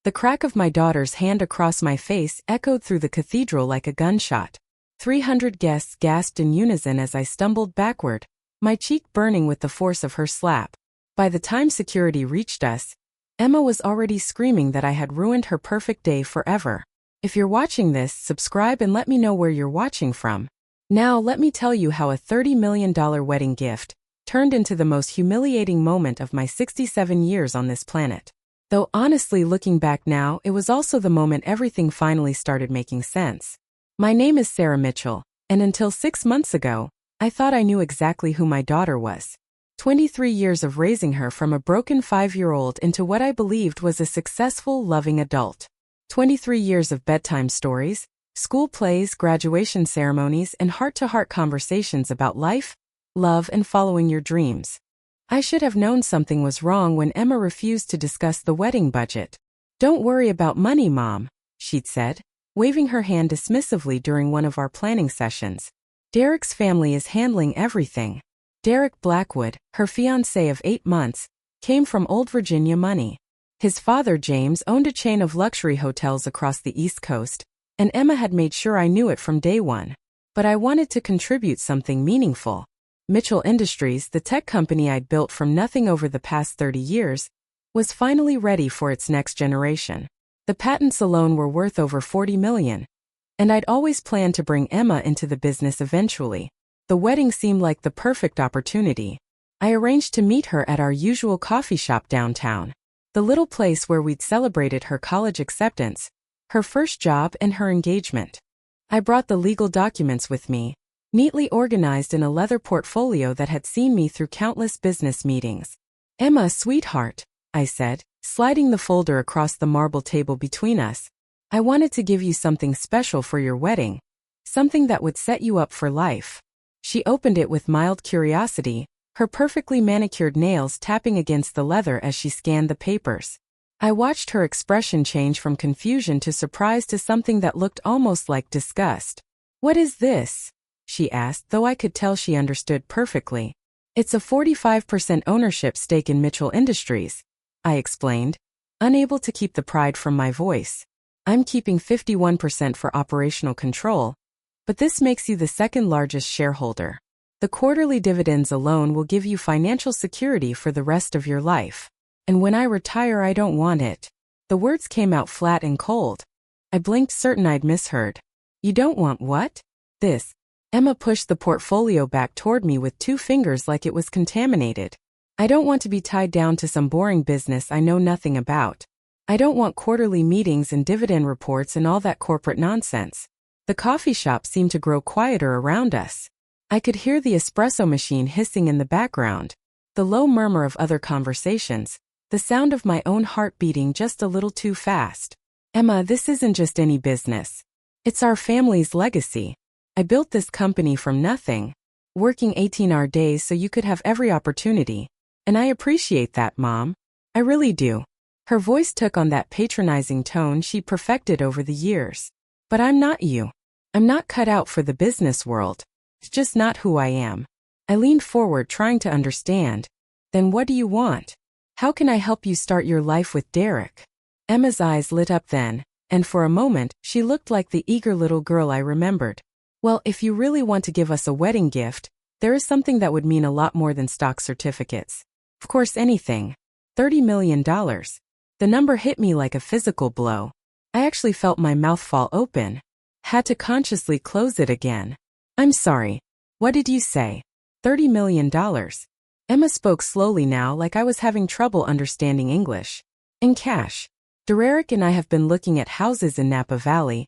The crack of my daughter's hand across my face echoed through the cathedral like a gunshot. 300 guests gasped in unison as I stumbled backward, my cheek burning with the force of her slap. By the time security reached us, Emma was already screaming that I had ruined her perfect day forever. If you're watching this, subscribe and let me know where you're watching from. Now let me tell you how a $30 million wedding gift turned into the most humiliating moment of my 67 years on this planet. Though honestly, looking back now, it was also the moment everything finally started making sense. My name is Sarah Mitchell, and until 6 months ago, I thought I knew exactly who my daughter was. 23 years of raising her from a broken 5-year-old into what I believed was a successful, loving adult. 23 years of bedtime stories, school plays, graduation ceremonies, and heart-to-heart conversations about life, love, and following your dreams. I should have known something was wrong when Emma refused to discuss the wedding budget. "Don't worry about money, Mom," she'd said, waving her hand dismissively during one of our planning sessions. "Derek's family is handling everything." Derek Blackwood, her fiancé of 8 months, came from Old Virginia money. His father, James, owned a chain of luxury hotels across the East Coast, and Emma had made sure I knew it from day one. But I wanted to contribute something meaningful. Mitchell Industries, the tech company I'd built from nothing over the past 30 years, was finally ready for its next generation. The patents alone were worth over $40 million, and I'd always planned to bring Emma into the business eventually. The wedding seemed like the perfect opportunity. I arranged to meet her at our usual coffee shop downtown, the little place where we'd celebrated her college acceptance, her first job, and her engagement. I brought the legal documents with me, neatly organized in a leather portfolio that had seen me through countless business meetings. "Emma, sweetheart," I said, sliding the folder across the marble table between us, "I wanted to give you something special for your wedding, something that would set you up for life." She opened it with mild curiosity, her perfectly manicured nails tapping against the leather as she scanned the papers. I watched her expression change from confusion to surprise to something that looked almost like disgust. "What is this?" she asked, though I could tell she understood perfectly. "It's a 45% ownership stake in Mitchell Industries," I explained, unable to keep the pride from my voice. "I'm keeping 51% for operational control, but this makes you the second largest shareholder. The quarterly dividends alone will give you financial security for the rest of your life. And when I retire, I don't want it." The words came out flat and cold. I blinked, certain I'd misheard. "You don't want what?" "This." Emma pushed the portfolio back toward me with 2 fingers like it was contaminated. "I don't want to be tied down to some boring business I know nothing about. I don't want quarterly meetings and dividend reports and all that corporate nonsense." The coffee shop seemed to grow quieter around us. I could hear the espresso machine hissing in the background, the low murmur of other conversations, the sound of my own heart beating just a little too fast. "Emma, this isn't just any business. It's our family's legacy. I built this company from nothing, working 18-hour days so you could have every opportunity. And I appreciate that, Mom. I really do." Her voice took on that patronizing tone she perfected over the years. "But I'm not you. I'm not cut out for the business world. It's just not who I am." I leaned forward, trying to understand. "Then what do you want? How can I help you start your life with Derek?" Emma's eyes lit up then, and for a moment, she looked like the eager little girl I remembered. "Well, if you really want to give us a wedding gift, there is something that would mean a lot more than stock certificates. Of course, anything. $30 million. The number hit me like a physical blow. I actually felt my mouth fall open. Had to consciously close it again. "I'm sorry. What did you say?" $30 million. Emma spoke slowly now, like I was having trouble understanding English. "In cash. Derek and I have been looking at houses in Napa Valley,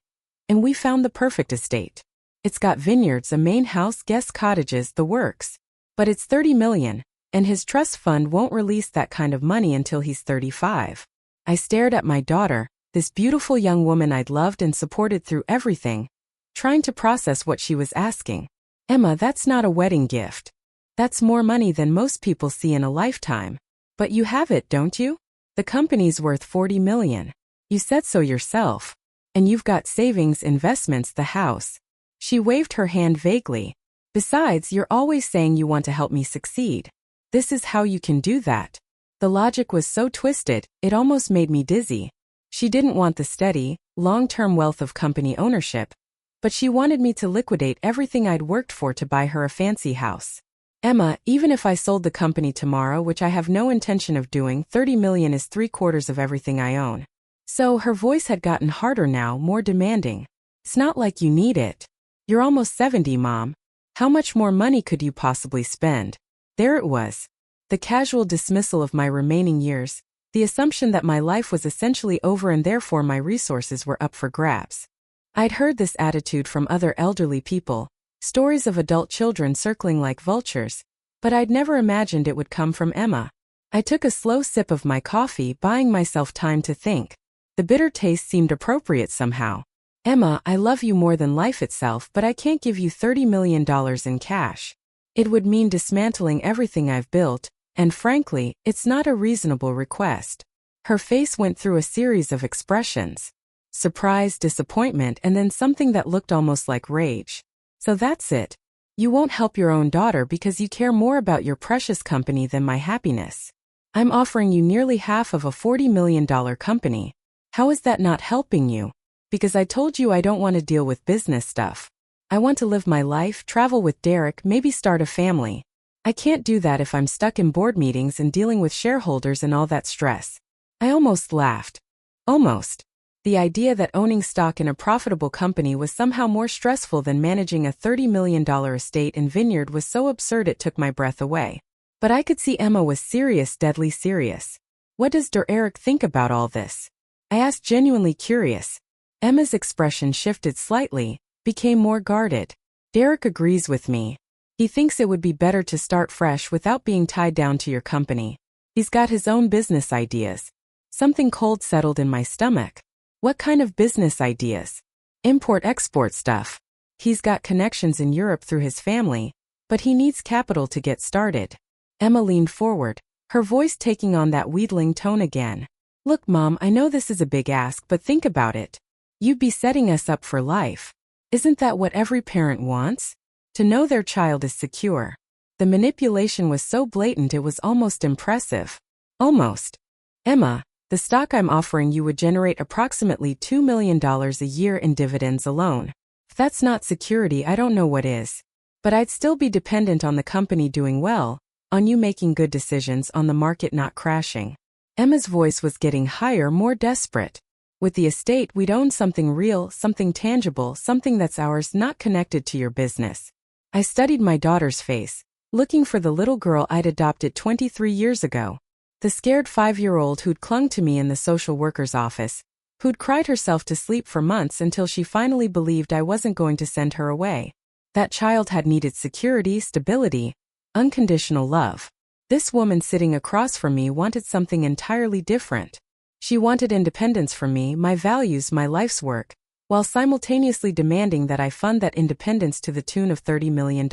and we found the perfect estate. It's got vineyards, a main house, guest cottages, the works. But it's $30 million, and his trust fund won't release that kind of money until he's 35. I stared at my daughter, this beautiful young woman I'd loved and supported through everything, trying to process what she was asking. "Emma, that's not a wedding gift. That's more money than most people see in a lifetime. But you have it, don't you? The company's worth $40 million. You said so yourself. And you've got savings, investments, the house." She waved her hand vaguely. "Besides, you're always saying you want to help me succeed. This is how you can do that." The logic was so twisted, it almost made me dizzy. She didn't want the steady, long-term wealth of company ownership, but she wanted me to liquidate everything I'd worked for to buy her a fancy house. Emma, even if I sold the company tomorrow, which I have no intention of doing, 30 million is 3/4 of everything I own. So her voice had gotten harder now, more demanding. It's not like you need it. You're almost 70, Mom. How much more money could you possibly spend? There it was. The casual dismissal of my remaining years, the assumption that my life was essentially over and therefore my resources were up for grabs. I'd heard this attitude from other elderly people, stories of adult children circling like vultures, but I'd never imagined it would come from Emma. I took a slow sip of my coffee, buying myself time to think. The bitter taste seemed appropriate somehow. Emma, I love you more than life itself, but I can't give you $30 million in cash. It would mean dismantling everything I've built, and frankly, it's not a reasonable request. Her face went through a series of expressions. Surprise, disappointment, and then something that looked almost like rage. So that's it. You won't help your own daughter because you care more about your precious company than my happiness. I'm offering you nearly half of a $40 million company. How is that not helping you? Because I told you I don't want to deal with business stuff. I want to live my life, travel with Derek, maybe start a family. I can't do that if I'm stuck in board meetings and dealing with shareholders and all that stress. I almost laughed. Almost. The idea that owning stock in a profitable company was somehow more stressful than managing a $30 million estate and vineyard was so absurd it took my breath away. But I could see Emma was serious, deadly serious. What does Derek think about all this? I asked, genuinely curious. Emma's expression shifted slightly, became more guarded. Derek agrees with me. He thinks it would be better to start fresh without being tied down to your company. He's got his own business ideas. Something cold settled in my stomach. What kind of business ideas? Import-export stuff. He's got connections in Europe through his family, but he needs capital to get started. Emma leaned forward, her voice taking on that wheedling tone again. Look, Mom, I know this is a big ask, but think about it. You'd be setting us up for life. Isn't that what every parent wants? To know their child is secure. The manipulation was so blatant it was almost impressive. Almost. Emma, the stock I'm offering you would generate approximately $2 million a year in dividends alone. If that's not security, I don't know what is. But I'd still be dependent on the company doing well, on you making good decisions, on the market not crashing. Emma's voice was getting higher, more desperate. With the estate, we'd own something real, something tangible, something that's ours, not connected to your business. I studied my daughter's face, looking for the little girl I'd adopted 23 years ago. The scared 5-year-old who'd clung to me in the social worker's office, who'd cried herself to sleep for months until she finally believed I wasn't going to send her away. That child had needed security, stability, unconditional love. This woman sitting across from me wanted something entirely different. She wanted independence from me, my values, my life's work, while simultaneously demanding that I fund that independence to the tune of $30 million.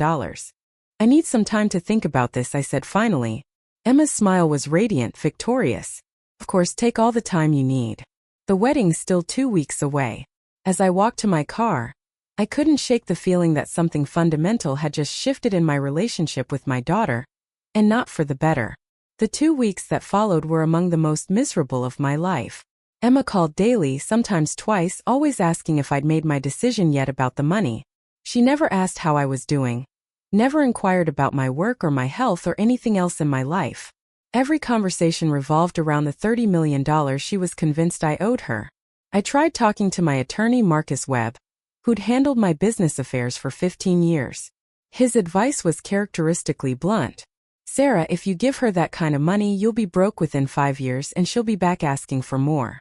I need some time to think about this, I said finally. Emma's smile was radiant, victorious. Of course, take all the time you need. The wedding's still 2 weeks away. As I walked to my car, I couldn't shake the feeling that something fundamental had just shifted in my relationship with my daughter, and not for the better. The 2 weeks that followed were among the most miserable of my life. Emma called daily, sometimes twice, always asking if I'd made my decision yet about the money. She never asked how I was doing. Never inquired about my work or my health or anything else in my life. Every conversation revolved around the $30 million she was convinced I owed her. I tried talking to my attorney Marcus Webb, who'd handled my business affairs for 15 years. His advice was characteristically blunt. Sarah, if you give her that kind of money, you'll be broke within 5 years and she'll be back asking for more.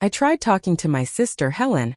I tried talking to my sister Helen,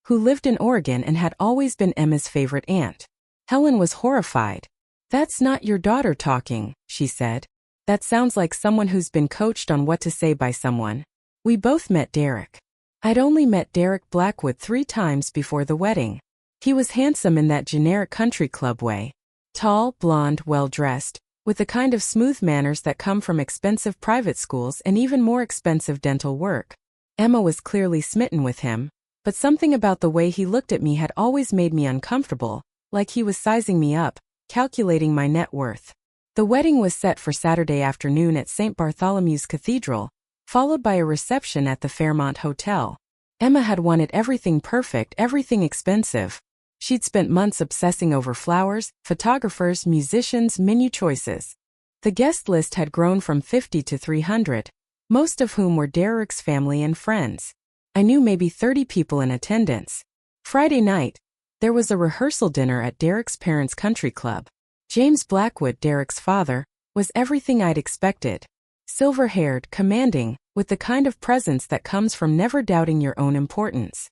who lived in Oregon and had always been Emma's favorite aunt. Helen was horrified. That's not your daughter talking, she said. That sounds like someone who's been coached on what to say by someone. We both met Derek. I'd only met Derek Blackwood 3 times before the wedding. He was handsome in that generic country club way. Tall, blonde, well-dressed, with the kind of smooth manners that come from expensive private schools and even more expensive dental work. Emma was clearly smitten with him, but something about the way he looked at me had always made me uncomfortable, like he was sizing me up, calculating my net worth. The wedding was set for Saturday afternoon at St. Bartholomew's Cathedral, followed by a reception at the Fairmont Hotel. Emma had wanted everything perfect, everything expensive. She'd spent months obsessing over flowers, photographers, musicians, menu choices. The guest list had grown from 50 to 300, most of whom were Derek's family and friends. I knew maybe 30 people in attendance. Friday night, there was a rehearsal dinner at Derek's parents' country club. James Blackwood, Derek's father, was everything I'd expected. Silver-haired, commanding, with the kind of presence that comes from never doubting your own importance.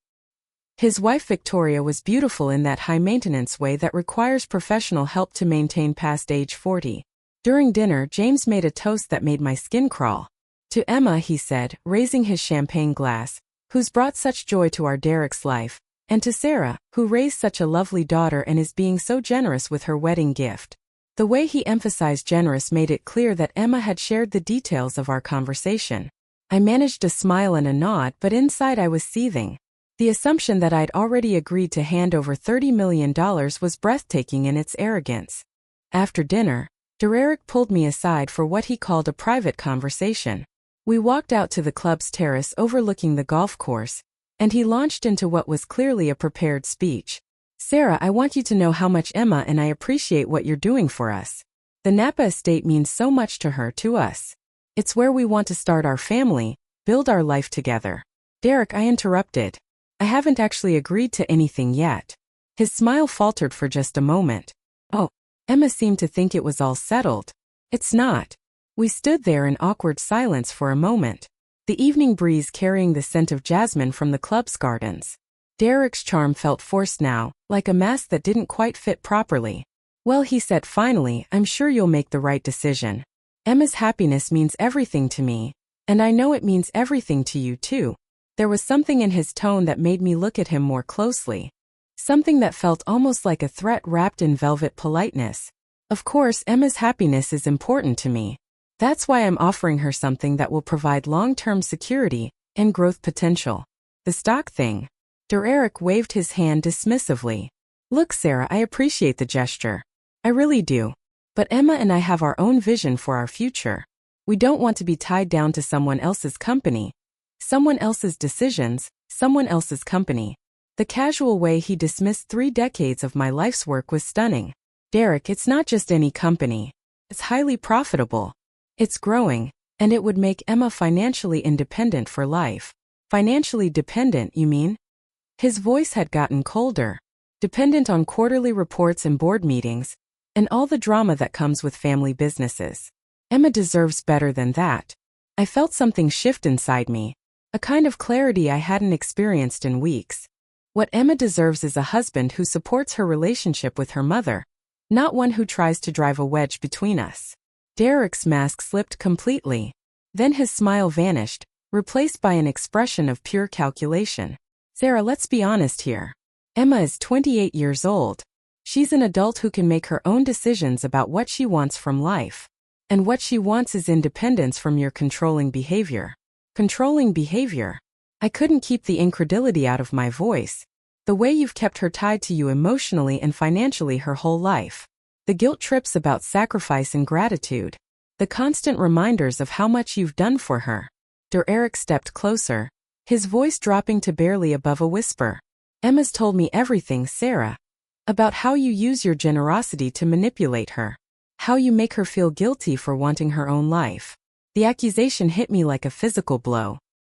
His wife Victoria was beautiful in that high-maintenance way that requires professional help to maintain past age 40. During dinner, James made a toast that made my skin crawl. To Emma, he said, raising his champagne glass, who's brought such joy to our Derek's life, and to Sarah, who raised such a lovely daughter and is being so generous with her wedding gift. The way he emphasized generous made it clear that Emma had shared the details of our conversation. I managed a smile and a nod, but inside I was seething. The assumption that I'd already agreed to hand over $30 million was breathtaking in its arrogance. After dinner, Derek pulled me aside for what he called a private conversation. We walked out to the club's terrace overlooking the golf course, and he launched into what was clearly a prepared speech. Sarah, I want you to know how much Emma and I appreciate what you're doing for us. The Napa estate means so much to her, to us. It's where we want to start our family, build our life together. Derek, I interrupted. I haven't actually agreed to anything yet. His smile faltered for just a moment. Oh, Emma seemed to think it was all settled. It's not. We stood there in awkward silence for a moment, the evening breeze carrying the scent of jasmine from the club's gardens. Derek's charm felt forced now, like a mask that didn't quite fit properly. Well, he said finally, I'm sure you'll make the right decision. Emma's happiness means everything to me, and I know it means everything to you too. There was something in his tone that made me look at him more closely. Something that felt almost like a threat wrapped in velvet politeness. Of course, Emma's happiness is important to me. That's why I'm offering her something that will provide long-term security and growth potential. The stock thing. Derek waved his hand dismissively. Look, Sarah, I appreciate the gesture. I really do. But Emma and I have our own vision for our future. We don't want to be tied down to someone else's company. Someone else's decisions, someone else's company. The casual way he dismissed 3 decades of my life's work was stunning. Derek, it's not just any company. It's highly profitable. It's growing, and it would make Emma financially independent for life. Financially dependent, you mean? His voice had gotten colder. Dependent on quarterly reports and board meetings, and all the drama that comes with family businesses. Emma deserves better than that. I felt something shift inside me, a kind of clarity I hadn't experienced in weeks. What Emma deserves is a husband who supports her relationship with her mother, not one who tries to drive a wedge between us. Derek's mask slipped completely. Then his smile vanished, replaced by an expression of pure calculation. Sarah, let's be honest here. Emma is 28 years old. She's an adult who can make her own decisions about what she wants from life. And what she wants is independence from your controlling behavior. Controlling behavior? I couldn't keep the incredulity out of my voice. The way you've kept her tied to you emotionally and financially her whole life. The guilt trips about sacrifice and gratitude. The constant reminders of how much you've done for her. Derek stepped closer, his voice dropping to barely above a whisper. Emma's told me everything, Sarah. About how you use your generosity to manipulate her. How you make her feel guilty for wanting her own life. The accusation hit me like a physical blow.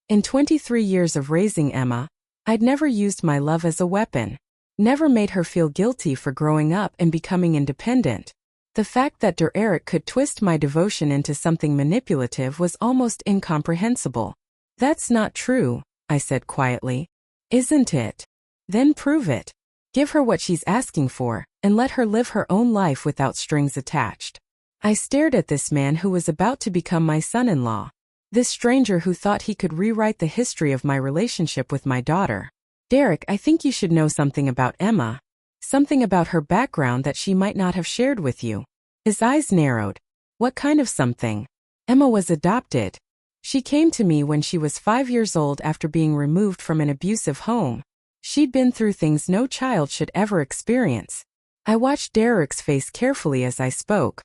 In 23 years of raising Emma, I'd never used my love as a weapon. Never made her feel guilty for growing up and becoming independent. The fact that Derek could twist my devotion into something manipulative was almost incomprehensible. That's not true, I said quietly. Isn't it? Then prove it. Give her what she's asking for, and let her live her own life without strings attached. I stared at this man who was about to become my son-in-law. This stranger who thought he could rewrite the history of my relationship with my daughter. Derek, I think you should know something about Emma. Something about her background that she might not have shared with you. His eyes narrowed. What kind of something? Emma was adopted. She came to me when she was 5 years old after being removed from an abusive home. She'd been through things no child should ever experience. I watched Derek's face carefully as I spoke.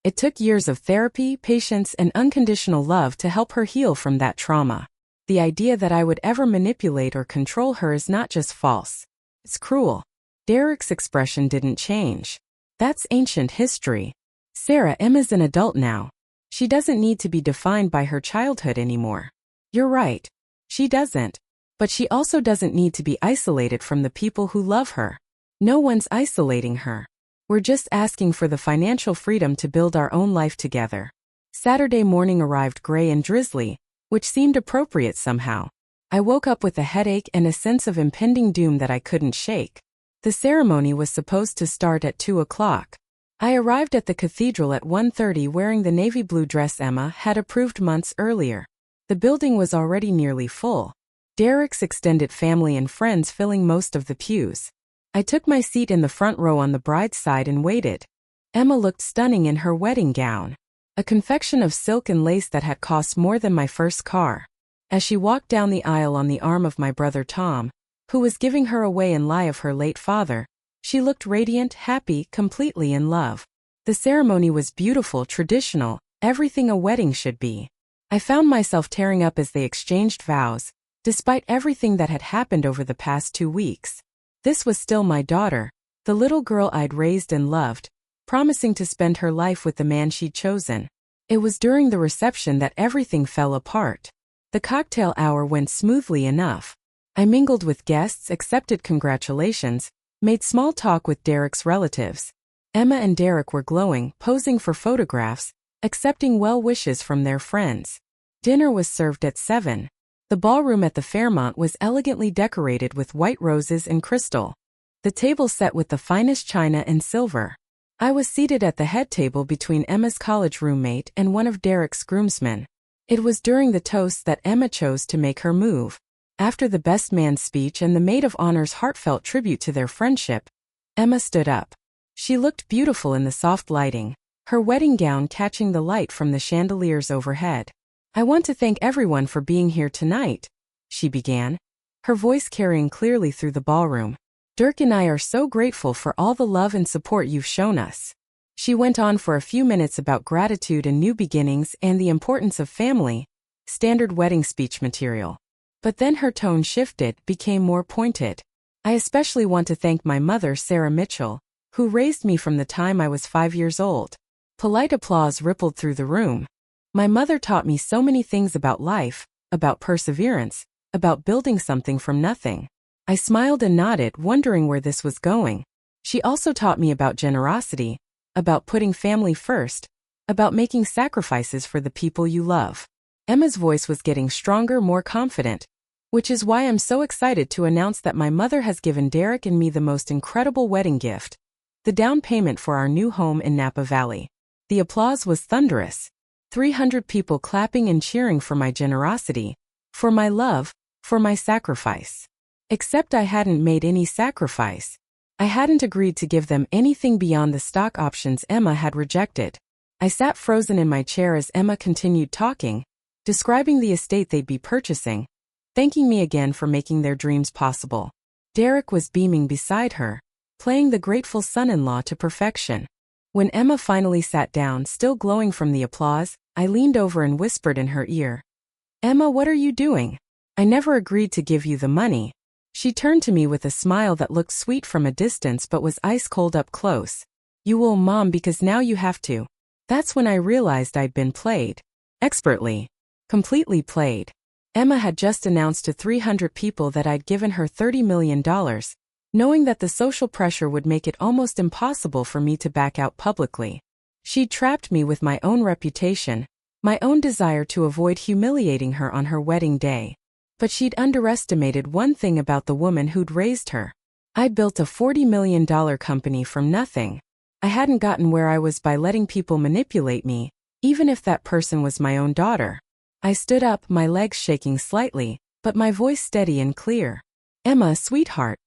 It took years of therapy, patience, and unconditional love to help her heal from that trauma. The idea that I would ever manipulate or control her is not just false. It's cruel. Derek's expression didn't change. That's ancient history. Sarah, Emma's an adult now. She doesn't need to be defined by her childhood anymore. You're right. She doesn't. But she also doesn't need to be isolated from the people who love her. No one's isolating her. We're just asking for the financial freedom to build our own life together. Saturday morning arrived gray and drizzly, which seemed appropriate somehow. I woke up with a headache and a sense of impending doom that I couldn't shake. The ceremony was supposed to start at 2 o'clock. I arrived at the cathedral at 1:30 wearing the navy blue dress Emma had approved months earlier. The building was already nearly full. Derek's extended family and friends filling most of the pews. I took my seat in the front row on the bride's side and waited. Emma looked stunning in her wedding gown, a confection of silk and lace that had cost more than my first car. As she walked down the aisle on the arm of my brother Tom, who was giving her away in lieu of her late father, she looked radiant, happy, completely in love. The ceremony was beautiful, traditional, everything a wedding should be. I found myself tearing up as they exchanged vows, despite everything that had happened over the past 2 weeks. This was still my daughter, the little girl I'd raised and loved, promising to spend her life with the man she'd chosen. It was during the reception that everything fell apart. The cocktail hour went smoothly enough. I mingled with guests, accepted congratulations, made small talk with Derek's relatives. Emma and Derek were glowing, posing for photographs, accepting well wishes from their friends. Dinner was served at 7. The ballroom at the Fairmont was elegantly decorated with white roses and crystal. The table set with the finest china and silver. I was seated at the head table between Emma's college roommate and one of Derek's groomsmen. It was during the toast that Emma chose to make her move. After the best man's speech and the maid of honor's heartfelt tribute to their friendship, Emma stood up. She looked beautiful in the soft lighting, her wedding gown catching the light from the chandeliers overhead. "I want to thank everyone for being here tonight," she began, her voice carrying clearly through the ballroom. "Dirk and I are so grateful for all the love and support you've shown us." She went on for a few minutes about gratitude and new beginnings and the importance of family, standard wedding speech material. But then her tone shifted, became more pointed. "I especially want to thank my mother, Sarah Mitchell, who raised me from the time I was 5 years old." Polite applause rippled through the room. "My mother taught me so many things about life, about perseverance, about building something from nothing." I smiled and nodded, wondering where this was going. "She also taught me about generosity, about putting family first, about making sacrifices for the people you love." Emma's voice was getting stronger, more confident, which is why I'm so excited to announce that my mother has given Derek and me the most incredible wedding gift, the down payment for our new home in Napa Valley. The applause was thunderous. 300 people clapping and cheering for my generosity, for my love, for my sacrifice. Except I hadn't made any sacrifice. I hadn't agreed to give them anything beyond the stock options Emma had rejected. I sat frozen in my chair as Emma continued talking, describing the estate they'd be purchasing, thanking me again for making their dreams possible. Derek was beaming beside her, playing the grateful son-in-law to perfection. When Emma finally sat down, still glowing from the applause, I leaned over and whispered in her ear, "Emma, what are you doing? I never agreed to give you the money." She turned to me with a smile that looked sweet from a distance but was ice cold up close. "You will, Mom, because now you have to." That's when I realized I'd been played. Expertly. Completely played. Emma had just announced to 300 people that I'd given her $30 million, knowing that the social pressure would make it almost impossible for me to back out publicly. She'd trapped me with my own reputation, my own desire to avoid humiliating her on her wedding day. But she'd underestimated one thing about the woman who'd raised her. I built a $40 million company from nothing. I hadn't gotten where I was by letting people manipulate me, even if that person was my own daughter. I stood up, my legs shaking slightly, but my voice steady and clear. "Emma, sweetheart,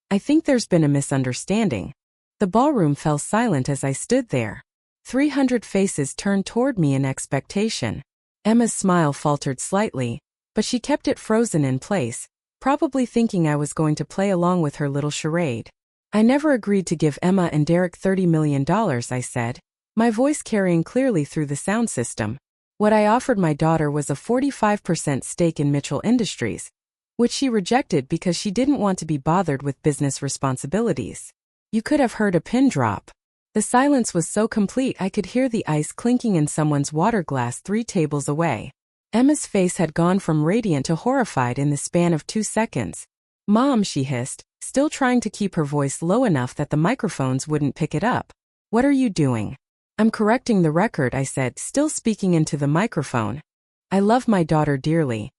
I think there's been a misunderstanding." The ballroom fell silent as I stood there. 300 faces turned toward me in expectation. Emma's smile faltered slightly, but she kept it frozen in place, probably thinking I was going to play along with her little charade. "I never agreed to give Emma and Derek $30 million, I said. my voice carrying clearly through the sound system. What I offered my daughter was a 45% stake in Mitchell Industries, which she rejected because she didn't want to be bothered with business responsibilities. You could have heard a pin drop. The silence was so complete I could hear the ice clinking in someone's water glass 3 tables away. Emma's face had gone from radiant to horrified in the span of 2 seconds. "Mom," she hissed, still trying to keep her voice low enough that the microphones wouldn't pick it up. "What are you doing?" "I'm correcting the record," I said, still speaking into the microphone. "I love my daughter dearly.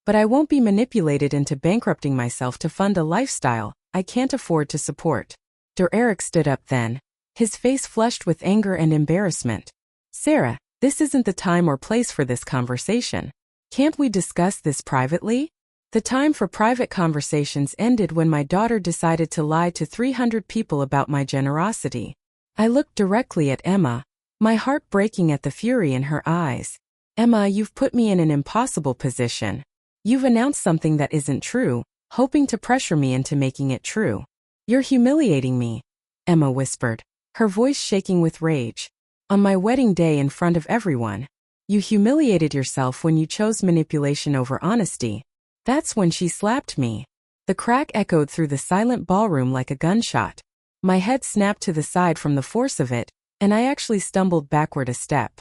But I won't be manipulated into bankrupting myself to fund a lifestyle I can't afford to support." Derek stood up then, his face flushed with anger and embarrassment. "Sarah, this isn't the time or place for this conversation. Can't we discuss this privately?" The time for private conversations ended when my daughter decided to lie to 300 people about my generosity. I looked directly at Emma, my heart breaking at the fury in her eyes. "Emma, you've put me in an impossible position. You've announced something that isn't true, hoping to pressure me into making it true. You're humiliating me," Emma whispered, her voice shaking with rage. "On my wedding day in front of everyone. You humiliated yourself when you chose manipulation over honesty. That's when she slapped me." The crack echoed through the silent ballroom like a gunshot. My head snapped to the side from the force of it, and I actually stumbled backward a step.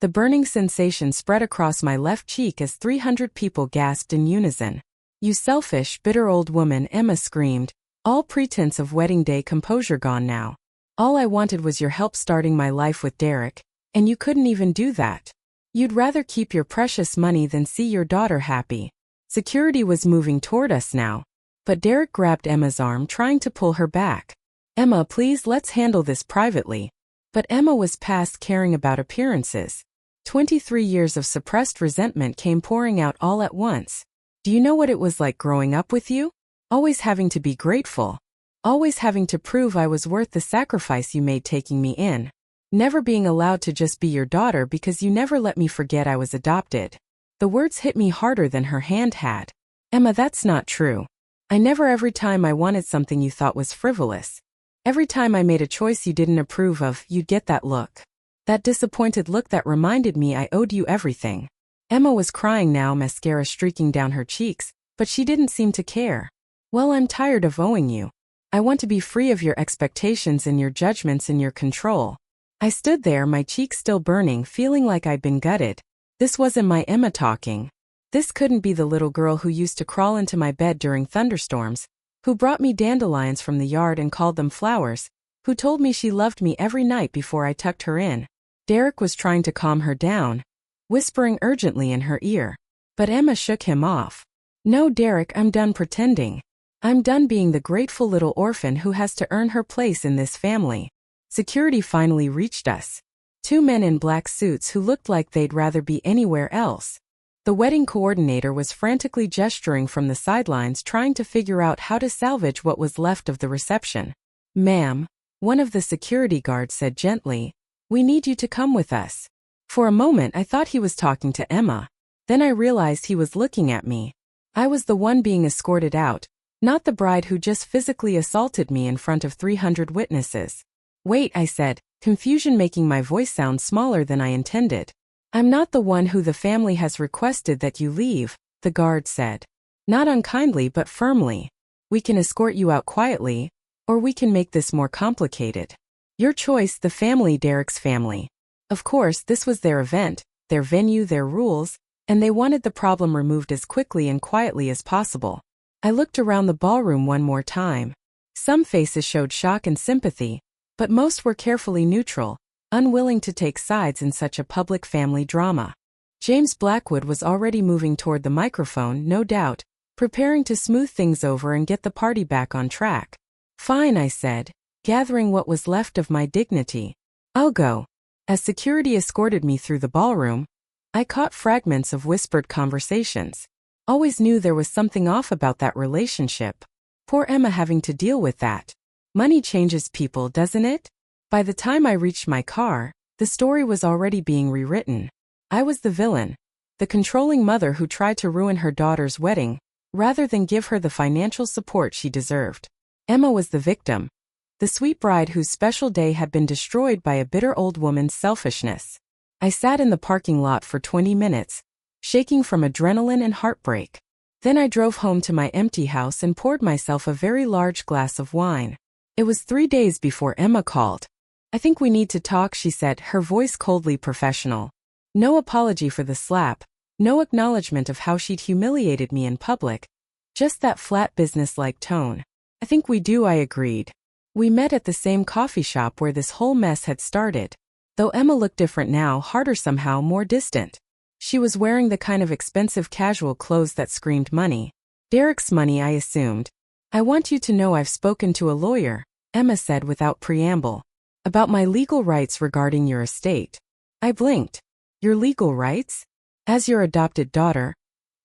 The burning sensation spread across my left cheek as 300 people gasped in unison. "You selfish, bitter old woman," Emma screamed, all pretense of wedding day composure gone now. "All I wanted was your help starting my life with Derek, and you couldn't even do that. You'd rather keep your precious money than see your daughter happy." Security was moving toward us now, but Derek grabbed Emma's arm, trying to pull her back. "Emma, please, let's handle this privately." But Emma was past caring about appearances. 23 years of suppressed resentment came pouring out all at once. "Do you know what it was like growing up with you? Always having to be grateful. Always having to prove I was worth the sacrifice you made taking me in. Never being allowed to just be your daughter because you never let me forget I was adopted." The words hit me harder than her hand had. "Emma, that's not true. I never. Every time I wanted something you thought was frivolous. Every time I made a choice you didn't approve of, you'd get that look. That disappointed look that reminded me I owed you everything." Emma was crying now, mascara streaking down her cheeks, but she didn't seem to care. "Well, I'm tired of owing you. I want to be free of your expectations and your judgments and your control." I stood there, my cheeks still burning, feeling like I'd been gutted. This wasn't my Emma talking. This couldn't be the little girl who used to crawl into my bed during thunderstorms, who brought me dandelions from the yard and called them flowers, who told me she loved me every night before I tucked her in. Derek was trying to calm her down, whispering urgently in her ear. But Emma shook him off. "No, Derek, I'm done pretending. I'm done being the grateful little orphan who has to earn her place in this family." Security finally reached us. 2 men in black suits who looked like they'd rather be anywhere else. The wedding coordinator was frantically gesturing from the sidelines, trying to figure out how to salvage what was left of the reception. "Ma'am," one of the security guards said gently, "we need you to come with us." For a moment I thought he was talking to Emma. Then I realized he was looking at me. I was the one being escorted out, not the bride who just physically assaulted me in front of 300 witnesses. "Wait," I said, confusion making my voice sound smaller than I intended. "I'm not the one who the family has requested that you leave," the guard said. Not unkindly but firmly. "We can escort you out quietly, or we can make this more complicated. Your choice." The family, Derek's family. Of course, this was their event, their venue, their rules, and they wanted the problem removed as quickly and quietly as possible. I looked around the ballroom one more time. Some faces showed shock and sympathy, but most were carefully neutral, unwilling to take sides in such a public family drama. James Blackwood was already moving toward the microphone, no doubt, preparing to smooth things over and get the party back on track. "Fine," I said, gathering what was left of my dignity. "I'll go." As security escorted me through the ballroom, I caught fragments of whispered conversations. Always knew there was something off about that relationship. Poor Emma having to deal with that. Money changes people, doesn't it? By the time I reached my car, the story was already being rewritten. I was the villain, the controlling mother who tried to ruin her daughter's wedding, rather than give her the financial support she deserved. Emma was the victim, the sweet bride whose special day had been destroyed by a bitter old woman's selfishness. I sat in the parking lot for 20 minutes, shaking from adrenaline and heartbreak. Then I drove home to my empty house and poured myself a very large glass of wine. It was 3 days before Emma called. "I think we need to talk," she said, her voice coldly professional. No apology for the slap, no acknowledgement of how she'd humiliated me in public, just that flat business-like tone. "I think we do," I agreed. We met at the same coffee shop where this whole mess had started. Though Emma looked different now, harder somehow, more distant. She was wearing the kind of expensive casual clothes that screamed money. Derek's money, I assumed. "I want you to know I've spoken to a lawyer," Emma said without preamble, "about my legal rights regarding your estate." I blinked. "Your legal rights? As your adopted daughter,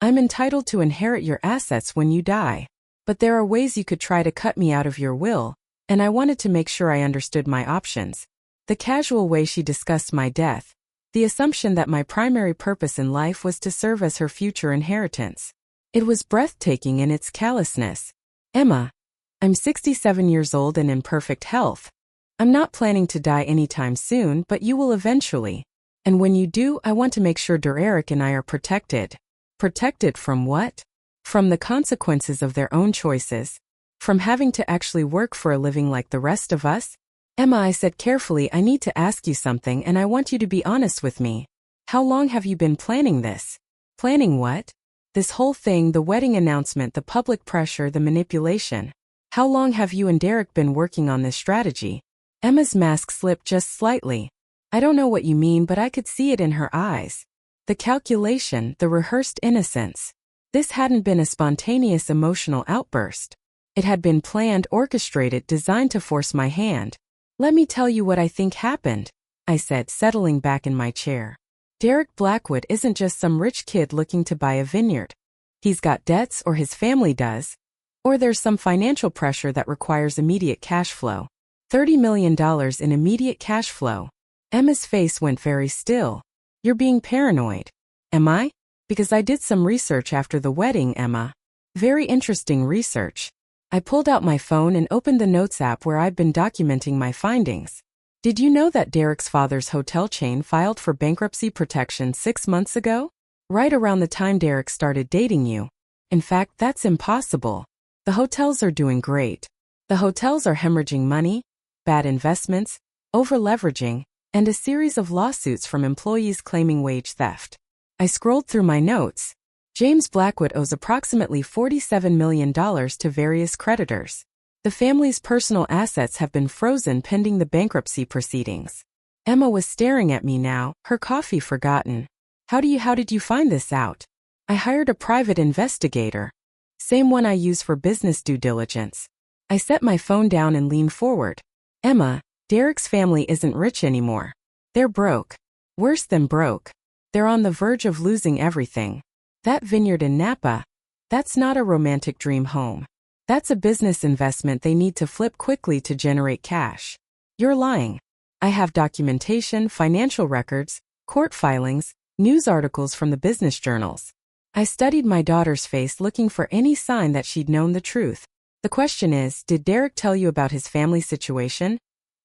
I'm entitled to inherit your assets when you die. But there are ways you could try to cut me out of your will, and I wanted to make sure I understood my options." The casual way she discussed my death, the assumption that my primary purpose in life was to serve as her future inheritance. It was breathtaking in its callousness. "Emma, I'm 67 years old and in perfect health. I'm not planning to die anytime soon, but you will eventually. And when you do, I want to make sure Derek and I are protected." Protected from what? From the consequences of their own choices? From having to actually work for a living like the rest of us? "Emma," I said carefully, "I need to ask you something and I want you to be honest with me. How long have you been planning this?" "Planning what?" "This whole thing, the wedding announcement, the public pressure, the manipulation. How long have you and Derek been working on this strategy?" Emma's mask slipped just slightly. "I don't know what you mean, but I could see it in her eyes. The calculation, the rehearsed innocence. This hadn't been a spontaneous emotional outburst. It had been planned, orchestrated, designed to force my hand. "Let me tell you what I think happened," I said, settling back in my chair. "Derek Blackwood isn't just some rich kid looking to buy a vineyard. He's got debts, or his family does. Or there's some financial pressure that requires immediate cash flow. $30 million in immediate cash flow." Emma's face went very still. "You're being paranoid." "Am I?" "Because I did some research after the wedding, Emma. Very interesting research." I pulled out my phone and opened the Notes app where I'd been documenting my findings. "Did you know that Derek's father's hotel chain filed for bankruptcy protection 6 months ago? Right around the time Derek started dating you. In fact, that's impossible. The hotels are doing great. The hotels are hemorrhaging money, bad investments, over-leveraging, and a series of lawsuits from employees claiming wage theft." I scrolled through my notes. James Blackwood owes approximately $47 million to various creditors. The family's personal assets have been frozen pending the bankruptcy proceedings. Emma was staring at me now, her coffee forgotten. How did you find this out?" "I hired a private investigator. Same one I use for business due diligence." I set my phone down and leaned forward. "Emma, Derek's family isn't rich anymore. They're broke. Worse than broke. They're on the verge of losing everything. That vineyard in Napa, that's not a romantic dream home. That's a business investment they need to flip quickly to generate cash." "You're lying. I have documentation, financial records, court filings, news articles from the business journals." I studied my daughter's face, looking for any sign that she'd known the truth. "The question is, did Derek tell you about his family situation?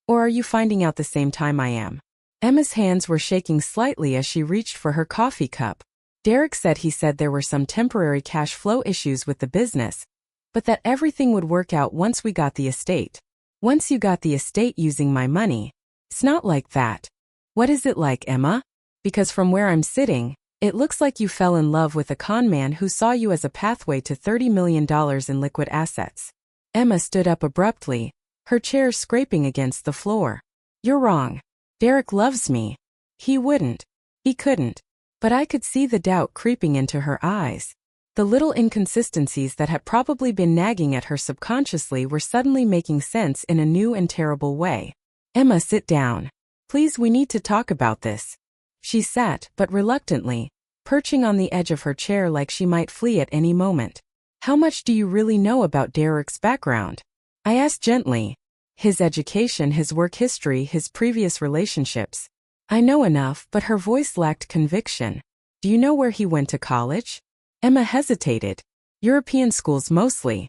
Or are you finding out the same time I am?" Emma's hands were shaking slightly as she reached for her coffee cup. "Derek said there were some temporary cash flow issues with the business, but that everything would work out once we got the estate." "Once you got the estate using my money?" "It's not like that." "What is it like, Emma? Because from where I'm sitting, it looks like you fell in love with a con man who saw you as a pathway to $30 million in liquid assets." Emma stood up abruptly, her chair scraping against the floor. "You're wrong. Derek loves me. He wouldn't. He couldn't." But I could see the doubt creeping into her eyes. The little inconsistencies that had probably been nagging at her subconsciously were suddenly making sense in a new and terrible way. "Emma, sit down. Please, we need to talk about this." She sat, but reluctantly, perching on the edge of her chair like she might flee at any moment. "How much do you really know about Derek's background?" I asked gently. "His education, his work history, his previous relationships." "I know enough," but her voice lacked conviction. "Do you know where he went to college?" Emma hesitated. "European schools mostly."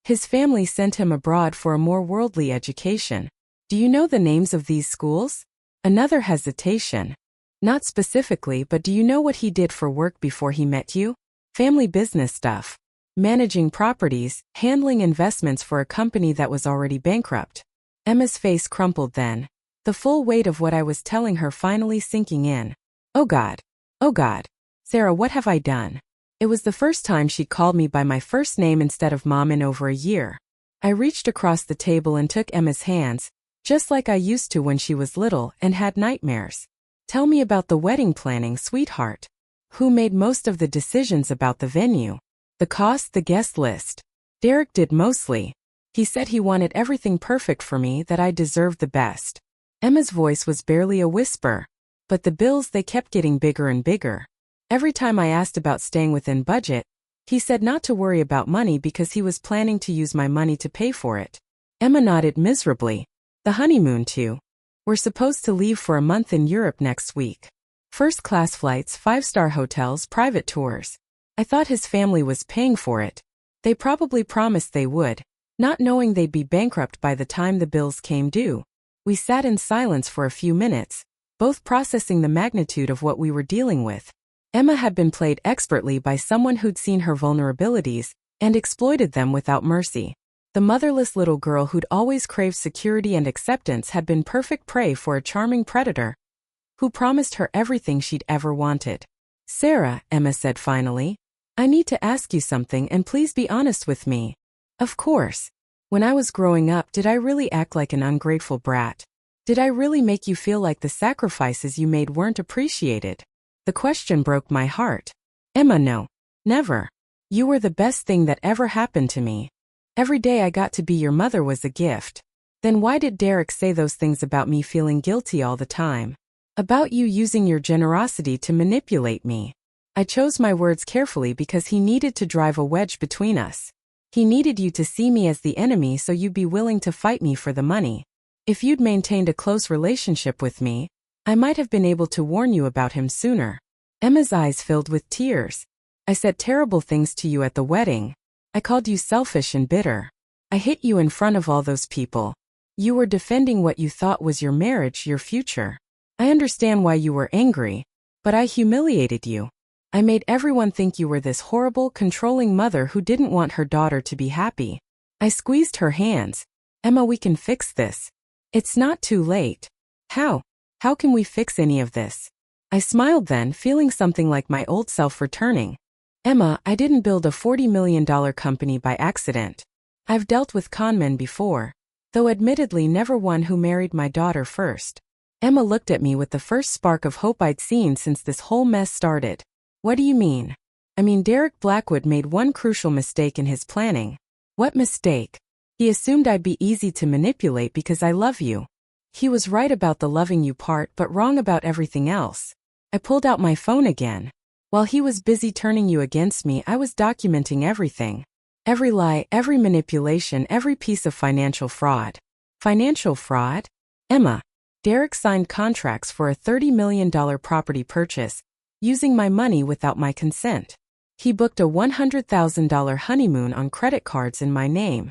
His family sent him abroad for a more worldly education. Do you know the names of these schools? Another hesitation. Not specifically, but do you know what he did for work before he met you? Family business stuff. Managing properties, handling investments for a company that was already bankrupt. Emma's face crumpled then, the full weight of what I was telling her finally sinking in. Oh God. Oh God. Sarah, what have I done? It was the first time she'd called me by my first name instead of Mom in over a year. I reached across the table and took Emma's hands, just like I used to when she was little and had nightmares. Tell me about the wedding planning, sweetheart. Who made most of the decisions about the venue? The cost, the guest list? Derek did mostly. He said he wanted everything perfect for me, that I deserved the best. Emma's voice was barely a whisper. But the bills, they kept getting bigger and bigger. Every time I asked about staying within budget, he said not to worry about money because he was planning to use my money to pay for it. Emma nodded miserably. The honeymoon too. We're supposed to leave for a month in Europe next week. First-class flights, 5-star hotels, private tours. I thought his family was paying for it. They probably promised they would, not knowing they'd be bankrupt by the time the bills came due. We sat in silence for a few minutes, both processing the magnitude of what we were dealing with. Emma had been played expertly by someone who'd seen her vulnerabilities and exploited them without mercy. The motherless little girl who'd always craved security and acceptance had been perfect prey for a charming predator who promised her everything she'd ever wanted. Sarah, Emma said finally, I need to ask you something, and please be honest with me. Of course. When I was growing up, did I really act like an ungrateful brat? Did I really make you feel like the sacrifices you made weren't appreciated? The question broke my heart. Emma, no. Never. You were the best thing that ever happened to me. Every day I got to be your mother was a gift. Then why did Derek say those things about me feeling guilty all the time? About you using your generosity to manipulate me? I chose my words carefully because he needed to drive a wedge between us. He needed you to see me as the enemy so you'd be willing to fight me for the money. If you'd maintained a close relationship with me, I might have been able to warn you about him sooner. Emma's eyes filled with tears. I said terrible things to you at the wedding. I called you selfish and bitter. I hit you in front of all those people. You were defending what you thought was your marriage, your future. I understand why you were angry, but I humiliated you. I made everyone think you were this horrible, controlling mother who didn't want her daughter to be happy. I squeezed her hands. Emma, we can fix this. It's not too late. How? How can we fix any of this? I smiled then, feeling something like my old self returning. Emma, I didn't build a $40 million company by accident. I've dealt with conmen before, though admittedly never one who married my daughter first. Emma looked at me with the first spark of hope I'd seen since this whole mess started. What do you mean? I mean, Derek Blackwood made one crucial mistake in his planning. What mistake? He assumed I'd be easy to manipulate because I love you. He was right about the loving you part but wrong about everything else. I pulled out my phone again. While he was busy turning you against me, I was documenting everything. Every lie, every manipulation, every piece of financial fraud. Financial fraud? Emma. Derek signed contracts for a $30 million property purchase, using my money without my consent. He booked a $100,000 honeymoon on credit cards in my name.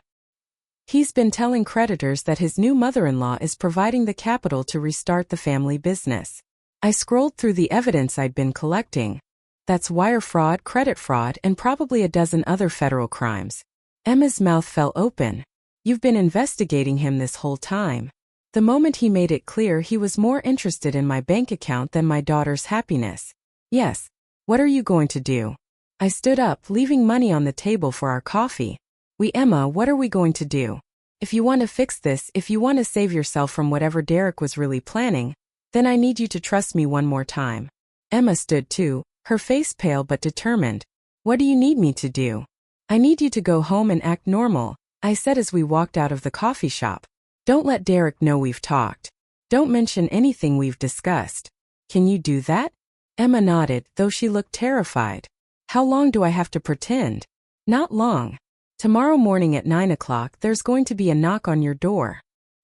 He's been telling creditors that his new mother-in-law is providing the capital to restart the family business. I scrolled through the evidence I'd been collecting. That's wire fraud, credit fraud, and probably a dozen other federal crimes. Emma's mouth fell open. You've been investigating him this whole time. The moment he made it clear he was more interested in my bank account than my daughter's happiness. Yes. What are you going to do? I stood up, leaving money on the table for our coffee. Emma, what are we going to do? If you want to fix this, if you want to save yourself from whatever Derek was really planning, then I need you to trust me one more time. Emma stood too, her face pale but determined. What do you need me to do? I need you to go home and act normal, I said as we walked out of the coffee shop. Don't let Derek know we've talked. Don't mention anything we've discussed. Can you do that? Emma nodded, though she looked terrified. How long do I have to pretend? Not long. Tomorrow morning at 9 o'clock there's going to be a knock on your door.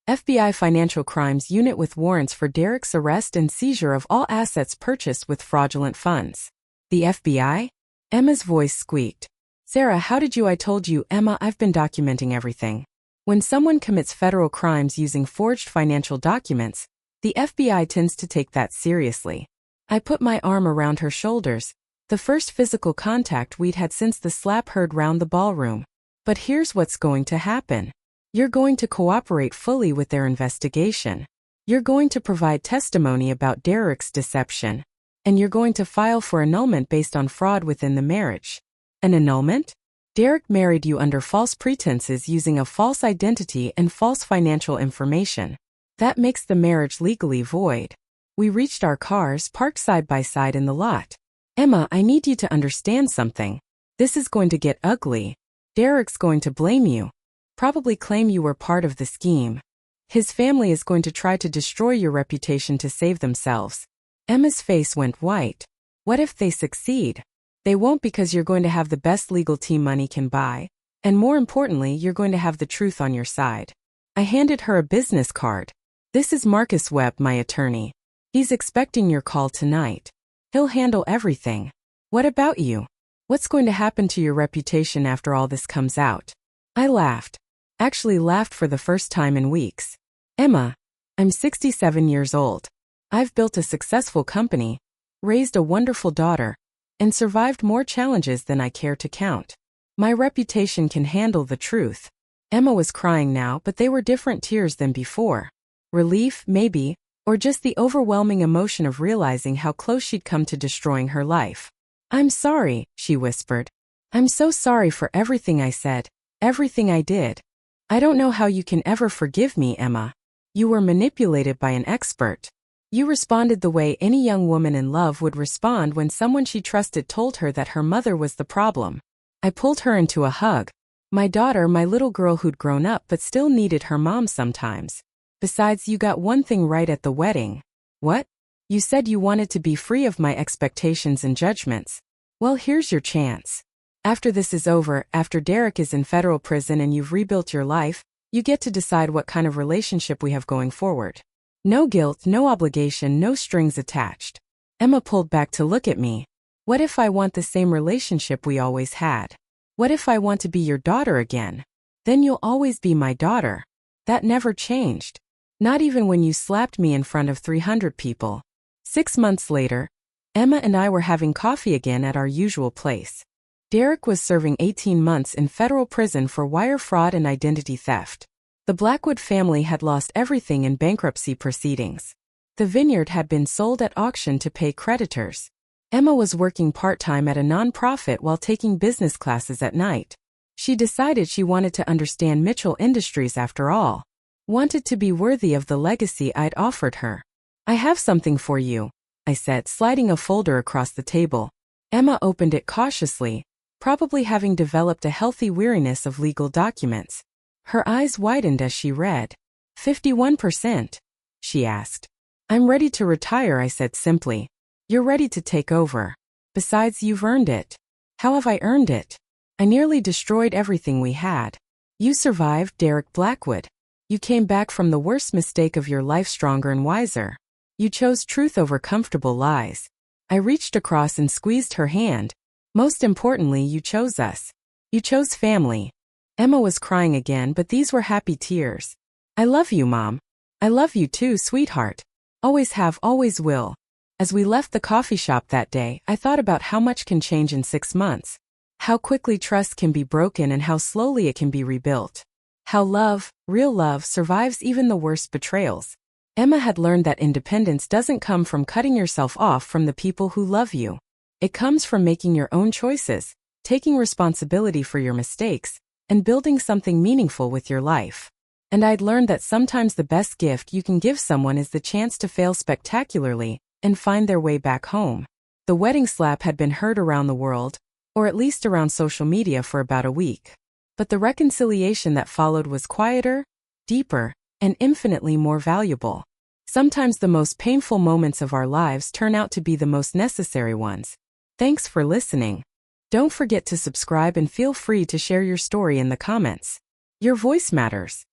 FBI Financial Crimes Unit with warrants for Derek's arrest and seizure of all assets purchased with fraudulent funds. The FBI? Emma's voice squeaked. Sarah, how did you? I told you, Emma, I've been documenting everything. When someone commits federal crimes using forged financial documents, the FBI tends to take that seriously. I put my arm around her shoulders, the first physical contact we'd had since the slap heard round the ballroom. But here's what's going to happen. You're going to cooperate fully with their investigation. You're going to provide testimony about Derek's deception. And you're going to file for annulment based on fraud within the marriage. An annulment? Derek married you under false pretenses using a false identity and false financial information. That makes the marriage legally void. We reached our cars parked side by side in the lot. Emma, I need you to understand something. This is going to get ugly. Derek's going to blame you. Probably claim you were part of the scheme. His family is going to try to destroy your reputation to save themselves. Emma's face went white. What if they succeed? They won't, because you're going to have the best legal team money can buy. And more importantly, you're going to have the truth on your side. I handed her a business card. This is Marcus Webb, my attorney. He's expecting your call tonight. He'll handle everything. What about you? What's going to happen to your reputation after all this comes out? I laughed. Actually laughed for the first time in weeks. Emma, I'm 67 years old. I've built a successful company, raised a wonderful daughter, and survived more challenges than I care to count. My reputation can handle the truth. Emma was crying now, but they were different tears than before. Relief, maybe, or just the overwhelming emotion of realizing how close she'd come to destroying her life. I'm sorry, she whispered. I'm so sorry for everything I said, everything I did. I don't know how you can ever forgive me, Emma. You were manipulated by an expert. You responded the way any young woman in love would respond when someone she trusted told her that her mother was the problem. I pulled her into a hug. My daughter, my little girl who'd grown up but still needed her mom sometimes. Besides, you got one thing right at the wedding. What? You said you wanted to be free of my expectations and judgments. Well, here's your chance. After this is over, after Derek is in federal prison and you've rebuilt your life, you get to decide what kind of relationship we have going forward. No guilt, no obligation, no strings attached. Emma pulled back to look at me. What if I want the same relationship we always had? What if I want to be your daughter again? Then you'll always be my daughter. That never changed. Not even when you slapped me in front of 300 people. 6 months later, Emma and I were having coffee again at our usual place. Derek was serving 18 months in federal prison for wire fraud and identity theft. The Blackwood family had lost everything in bankruptcy proceedings. The vineyard had been sold at auction to pay creditors. Emma was working part-time at a non-profit while taking business classes at night. She decided she wanted to understand Mitchell Industries after all. Wanted to be worthy of the legacy I'd offered her. I have something for you, I said, sliding a folder across the table. Emma opened it cautiously, probably having developed a healthy weariness of legal documents. Her eyes widened as she read. 51%, she asked. I'm ready to retire, I said simply. You're ready to take over. Besides, you've earned it. How have I earned it? I nearly destroyed everything we had. You survived, Derek Blackwood. You came back from the worst mistake of your life stronger and wiser. You chose truth over comfortable lies. I reached across and squeezed her hand. Most importantly, you chose us. You chose family. Emma was crying again, but these were happy tears. I love you, Mom. I love you too, sweetheart. Always have, always will. As we left the coffee shop that day, I thought about how much can change in 6 months. How quickly trust can be broken and how slowly it can be rebuilt. How love, real love, survives even the worst betrayals. Emma had learned that independence doesn't come from cutting yourself off from the people who love you. It comes from making your own choices, taking responsibility for your mistakes, and building something meaningful with your life. And I'd learned that sometimes the best gift you can give someone is the chance to fail spectacularly and find their way back home. The wedding slap had been heard around the world, or at least around social media, for about a week. But the reconciliation that followed was quieter, deeper, and infinitely more valuable. Sometimes the most painful moments of our lives turn out to be the most necessary ones. Thanks for listening. Don't forget to subscribe and feel free to share your story in the comments. Your voice matters.